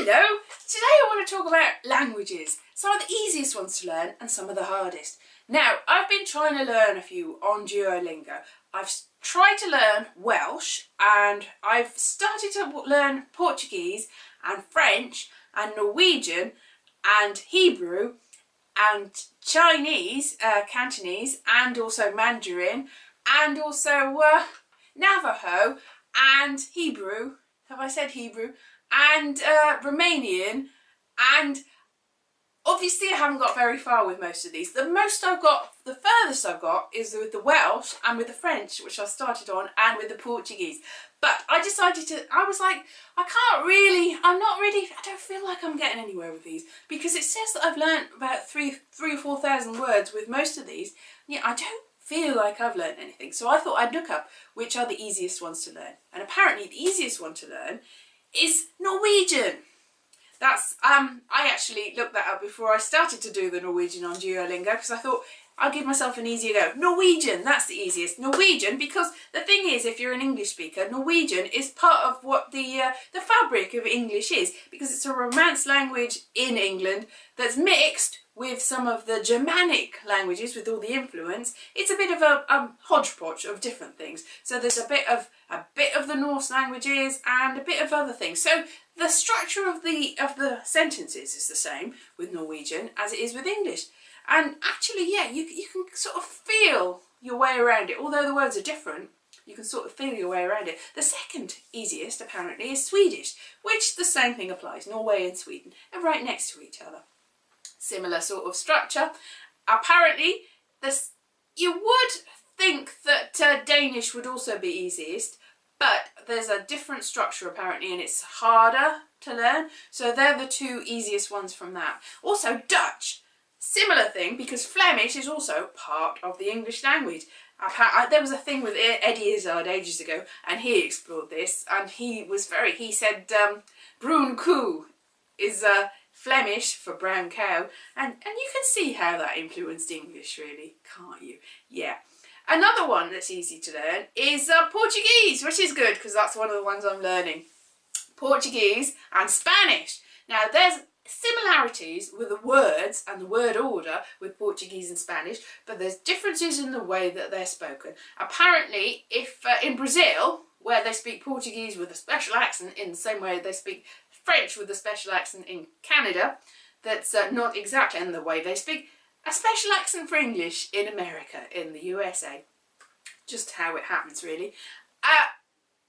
Hello! Today I want to talk about languages. Some of the easiest ones to learn and some of the hardest. Now, I've been trying to learn a few on Duolingo. I've tried to learn Welsh and I've started to learn Portuguese and French and Norwegian and Hebrew and Chinese, Cantonese, and also Mandarin, and also Navajo and Hebrew. Have I said Hebrew? And Romanian, and obviously I haven't got very far with most of these. The furthest I've got is with the Welsh and with the French, which I started on, and with the Portuguese. But I decided I was like, I don't feel like I'm getting anywhere with these, because it says that I've learnt about 3,000 or 4,000 words with most of these. Yeah, I don't feel like I've learnt anything. So I thought I'd look up which are the easiest ones to learn. And apparently the easiest one to learn is Norwegian. That's I actually looked that up before I started to do the Norwegian on Duolingo, because I thought I'll give myself an easier go. Norwegian, that's the easiest. Norwegian, because the thing is, if you're an English speaker, Norwegian is part of what the fabric of English is, because it's a Romance language in England that's mixed with some of the Germanic languages, with all the influence. It's a bit of a hodgepodge of different things. So there's a bit of the Norse languages and a bit of other things. So the structure of the sentences is the same with Norwegian as it is with English. And actually, yeah, you can sort of feel your way around it. Although the words are different, you can sort of feel your way around it. The second easiest, apparently, is Swedish, which the same thing applies. Norway and Sweden are right next to each other. Similar sort of structure. Apparently, you would think that Danish would also be easiest, but there's a different structure apparently, and it's harder to learn. So they're the two easiest ones from that. Also Dutch, similar thing, because Flemish is also part of the English language. There was a thing with Eddie Izzard ages ago, and he explored this, and he said Brun Koe is Flemish for brown cow, and you can see how that influenced English, really, can't you? Yeah. Another one that's easy to learn is Portuguese, which is good because that's one of the ones I'm learning. Portuguese and Spanish. Now there's similarities with the words and the word order with Portuguese and Spanish, but there's differences in the way that they're spoken. Apparently, if in Brazil, where they speak Portuguese with a special accent in the same way they speak French with a special accent in Canada, that's not exactly in the way they speak a special accent for English in America, in the USA. Just how it happens, really.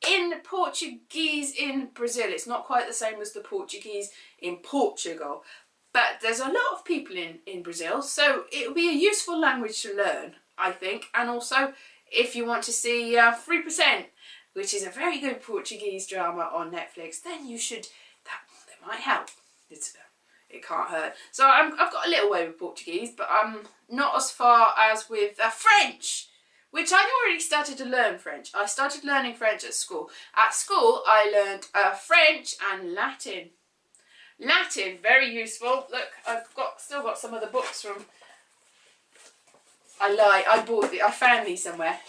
In Portuguese in Brazil, it's not quite the same as the Portuguese in Portugal, but there's a lot of people in Brazil, so it will be a useful language to learn, I think. And also, if you want to see 3%, which is a very good Portuguese drama on Netflix, then you should, that might help. It can't hurt. So I've got a little way with Portuguese, but I'm not as far as with French, which I'd already started to learn French. I started learning French at school. At school, I learned French and Latin. Latin, very useful. Look, I've still got some of the books from... I bought it. I found these somewhere.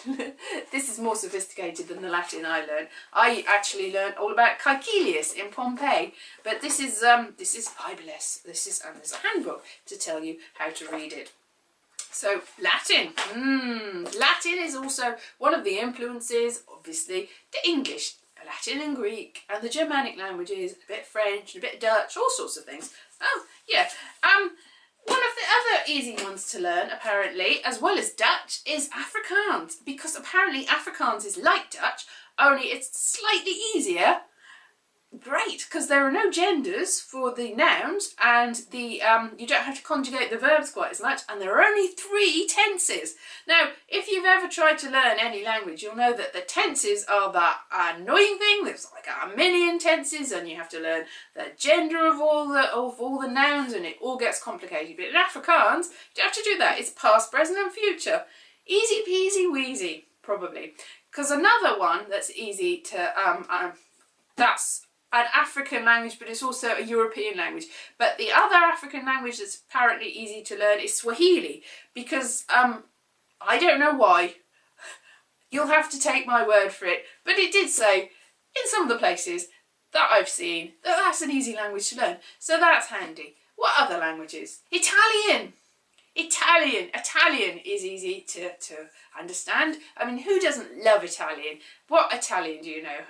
This is more sophisticated than the Latin I learned. I actually learned all about Caecilius in Pompeii, but this is Bibeless. There's a handbook to tell you how to read it. So Latin. Latin is also one of the influences, obviously, to English. Latin and Greek and the Germanic languages, a bit French, a bit Dutch, all sorts of things. Oh yeah. One of the other easy ones to learn, apparently, as well as Dutch, is Afrikaans. Because apparently Afrikaans is like Dutch, only it's slightly easier. Great, because there are no genders for the nouns, and the you don't have to conjugate the verbs quite as much, and there are only 3 tenses. Now, if you've ever tried to learn any language, you'll know that the tenses are that annoying thing. There's like a million tenses, and you have to learn the gender of all the nouns, and it all gets complicated. But in Afrikaans, you don't have to do that. It's past, present, and future. Easy peasy weasy, probably. Because another one that's easy to that's an African language, but it's also a European language. But the other African language that's apparently easy to learn is Swahili, because I don't know why. You'll have to take my word for it, but it did say in some of the places that I've seen that that's an easy language to learn. So that's handy. What other languages? Italian. Italian is easy to understand. I mean, who doesn't love Italian? What Italian do you know?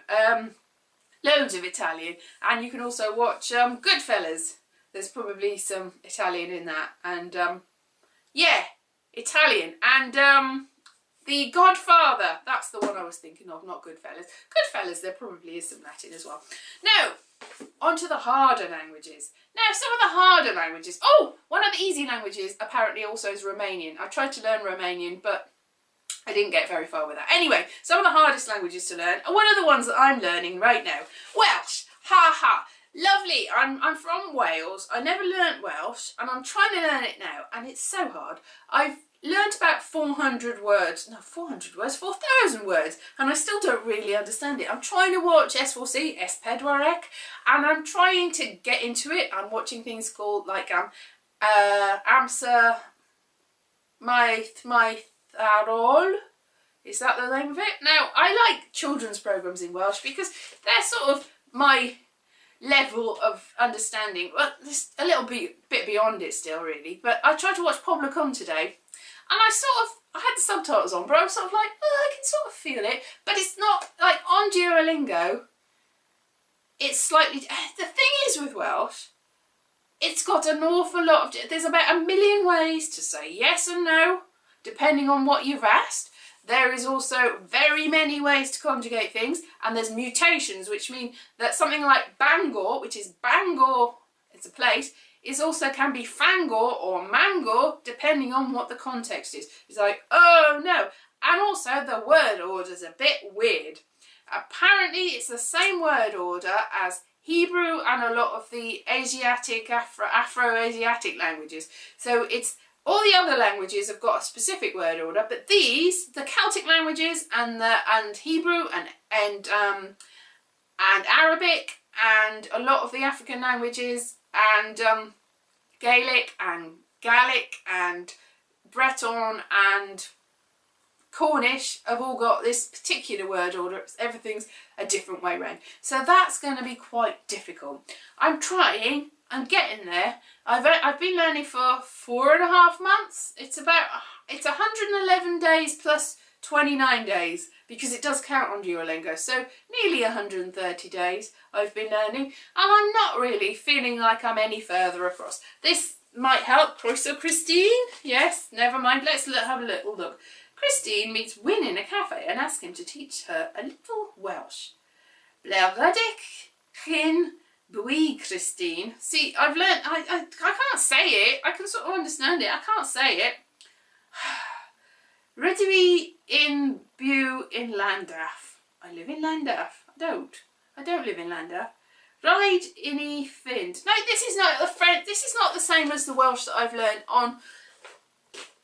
Loads of Italian. And you can also watch Goodfellas. There's probably some Italian in that. And yeah, Italian. And The Godfather. That's the one I was thinking of, not Goodfellas. Goodfellas, there probably is some Latin as well. Now, on to the harder languages. Now, some of the harder languages. Oh, one of the easy languages apparently also is Romanian. I tried to learn Romanian, but I didn't get very far with that. Anyway, some of the hardest languages to learn are one of the ones that I'm learning right now. Welsh. Ha ha. Lovely. I'm from Wales. I never learnt Welsh, and I'm trying to learn it now, and it's so hard. I've learnt about 400 words. No, 400 words, 4,000 words, and I still don't really understand it. I'm trying to watch S4C, S4C, and I'm trying to get into it. I'm watching things called like Amser Maitharol. Is that the name of it? Now, I like children's programmes in Welsh because they're sort of my level of understanding. Well, there's a little bit beyond it still, really. But I tried to watch Poblacion today, and I had the subtitles on, but I was sort of like, oh, I can sort of feel it. But it's not, like, on Duolingo, it's slightly, the thing is with Welsh, it's got an awful lot of, there's about 1 million ways to say yes and no, depending on what you've asked. There is also very many ways to conjugate things, and there's mutations, which mean that something like Bangor, which is Bangor, it's a place, is also can be Fangor or Mangor, depending on what the context is. It's like, oh no. And also the word order is a bit weird. Apparently it's the same word order as Hebrew and a lot of the Asiatic, Afro-Asiatic languages. So it's, all the other languages have got a specific word order, but these, the Celtic languages and Hebrew and Arabic and a lot of the African languages and Gaelic and Gallic and Breton and Cornish have all got this particular word order. Everything's a different way round. So that's going to be quite difficult. I'm trying. I'm getting there. I've been learning for 4.5 months. It's 111 days plus 29 days because it does count on Duolingo. So nearly 130 days I've been learning, and I'm not really feeling like I'm any further across. This might help. So Christine, yes, never mind. Let's have a little look. Christine meets Wyn in a cafe and asks him to teach her a little Welsh. Blawydych Chyn Bwy Christine. See, I've learnt, I can't say it. I can sort of understand it. I can't say it. Rydw i in byw in Llandaff. I live in Llandaff. I don't live in Llandaff. Rhaid i ni fynd. No, this is not the French. This is not the same as the Welsh that I've learnt on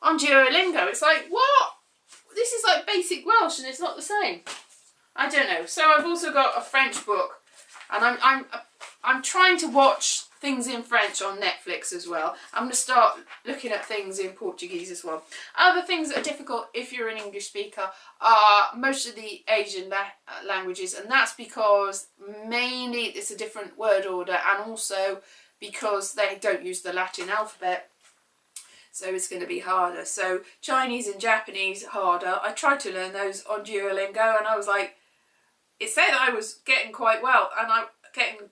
Duolingo. It's like, what? This is like basic Welsh and it's not the same. I don't know. So I've also got a French book, and I'm trying to watch things in French on Netflix as well. I'm going to start looking at things in Portuguese as well. Other things that are difficult if you're an English speaker are most of the Asian languages, and that's because mainly it's a different word order, and also because they don't use the Latin alphabet. So it's going to be harder. So Chinese and Japanese harder. I tried to learn those on Duolingo, and I was like, it said I was getting quite well, and I'm getting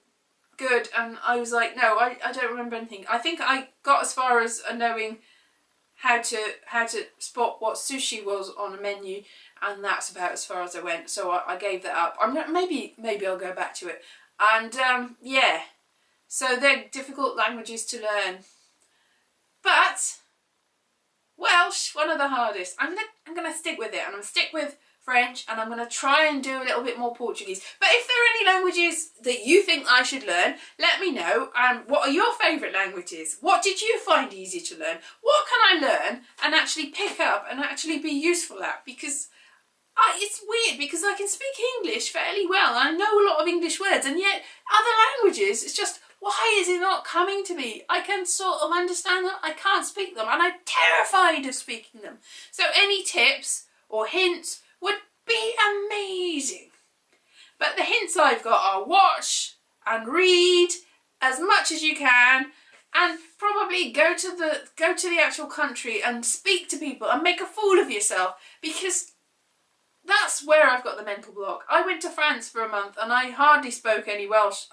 good, and I was like, no, I don't remember anything. I think I got as far as knowing how to spot what sushi was on a menu, and that's about as far as I went. So I gave that up. Maybe I'll go back to it. And yeah, so they're difficult languages to learn, but Welsh, one of the hardest. I'm gonna stick with it, and I'm gonna stick with French, and I'm going to try and do a little bit more Portuguese. But if there are any languages that you think I should learn, let me know. What are your favourite languages? What did you find easy to learn? What can I learn and actually pick up and actually be useful at? Because it's weird, because I can speak English fairly well. I know a lot of English words, and yet other languages, it's just, why is it not coming to me? I can sort of understand them, I can't speak them, and I'm terrified of speaking them. So any tips or hints would be amazing. But the hints I've got are watch and read as much as you can, and probably go to the actual country and speak to people and make a fool of yourself, because that's where I've got the mental block. I went to France for a month and I hardly spoke any Welsh.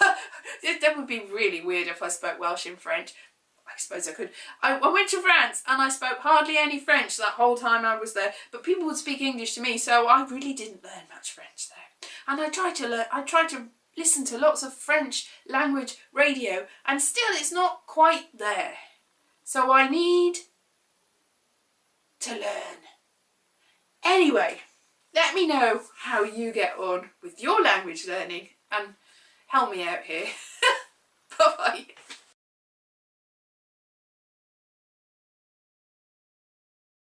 That would be really weird if I spoke Welsh in French. I suppose I could. I went to France and I spoke hardly any French that whole time I was there, but people would speak English to me, so I really didn't learn much French there. And I tried to listen to lots of French language radio, and still it's not quite there. So I need to learn. Anyway, let me know how you get on with your language learning and help me out here. Bye bye.